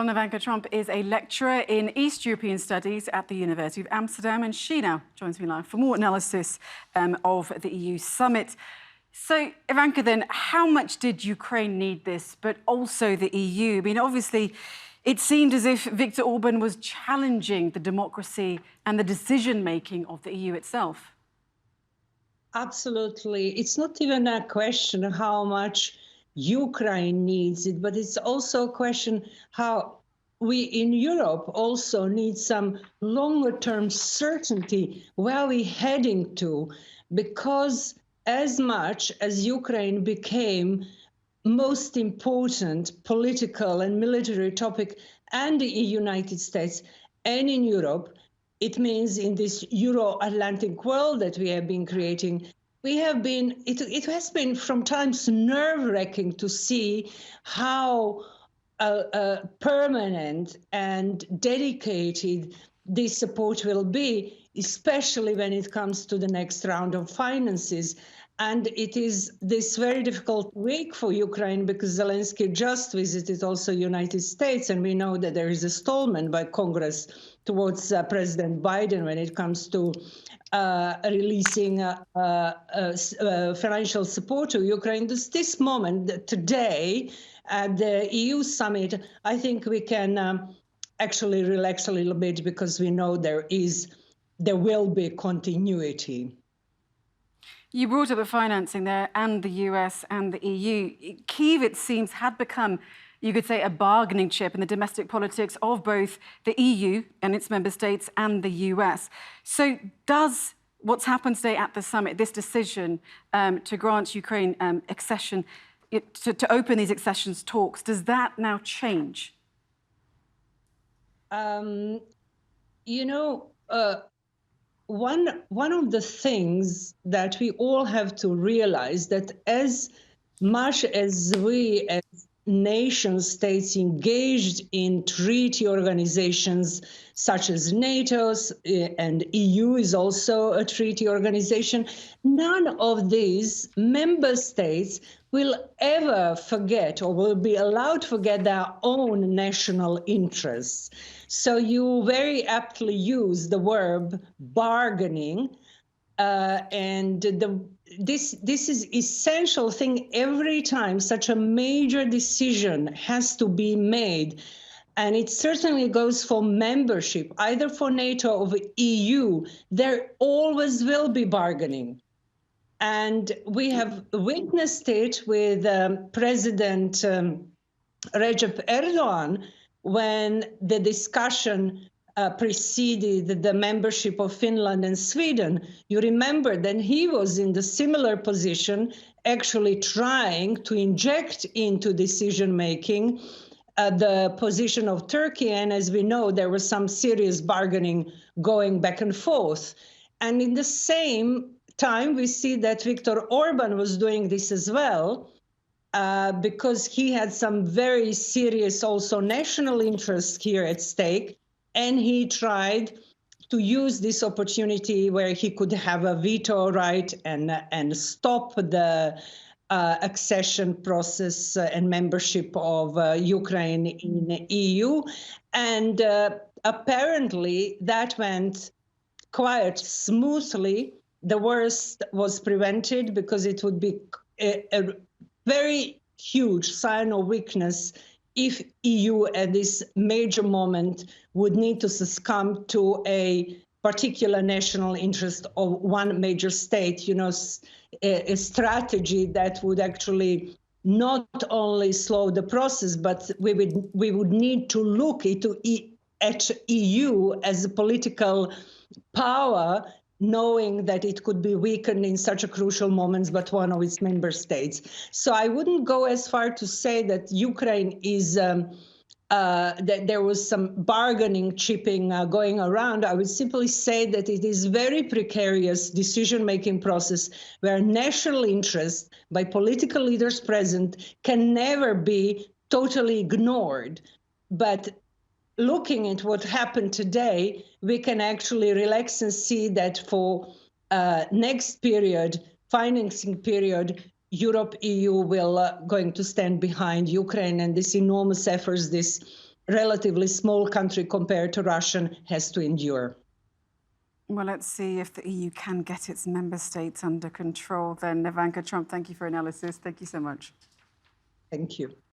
Well, Nevenka Tromp is a lecturer in East European Studies at the University of Amsterdam, and she now joins me live for more analysis of the EU summit. So, Nevenka, then, how much did Ukraine need this, but also the EU? I mean, obviously, it seemed as if Viktor Orban was challenging the democracy and the decision-making of the EU itself. Absolutely. It's not even a question of how much Ukraine needs it, but it's also a question how we in Europe also need some longer-term certainty where we're heading to, because as much as Ukraine became most important political and military topic and the United States and in Europe, it means in this Euro-Atlantic world that we have been creating, it has been from times nerve-wracking to see how permanent and dedicated this support will be, especially when it comes to the next round of finances. And it is this very difficult week for Ukraine because Zelensky just visited also United States, and we know that there is a stallment by Congress towards President Biden when it comes to releasing financial support to Ukraine. This moment, today, at the EU summit, I think we can actually relax a little bit because we know there will be continuity. You brought up the financing there, and the US and the EU. Kyiv, it seems, had become, you could say, a bargaining chip in the domestic politics of both the EU and its member states and the US. So does what's happened today at the summit, this decision to grant Ukraine accession, to open these accession talks, does that now change? One of the things that we all have to realize that as much as we as nation states engaged in treaty organizations such as NATO, and EU is also a treaty organization, none of these member states will ever forget or will be allowed to forget their own national interests. So you very aptly use the verb bargaining, and this is essential thing every time such a major decision has to be made. And it certainly goes for membership, either for NATO or the EU. There always will be bargaining. And we have witnessed it with President Recep Erdogan when the discussion preceded the membership of Finland and Sweden. You remember that he was in the similar position, actually trying to inject into decision-making the position of Turkey. And as we know, there was some serious bargaining going back and forth. And in the same time, we see that Viktor Orban was doing this as well, because he had some very serious also national interests here at stake. And he tried to use this opportunity where he could have a veto right and stop the accession process and membership of Ukraine in the EU. And apparently that went quite smoothly. The worst was prevented because it would be a very huge sign of weakness if EU at this major moment would need to succumb to a particular national interest of one major state, a strategy that would actually not only slow the process, but we would need to look at EU as a political power, knowing that it could be weakened in such a crucial moment, but one of its member states. So I wouldn't go as far to say that Ukraine is, that there was some bargaining chipping going around. I would simply say that it is very precarious decision-making process where national interest by political leaders present can never be totally ignored. But looking at what happened today, we can actually relax and see that for next period, financing period, Europe, EU will going to stand behind Ukraine and this enormous efforts this relatively small country compared to Russia has to endure. Well, let's see if the EU can get its member states under control then. Nevenka Tromp, thank you for your analysis. Thank you so much. Thank you.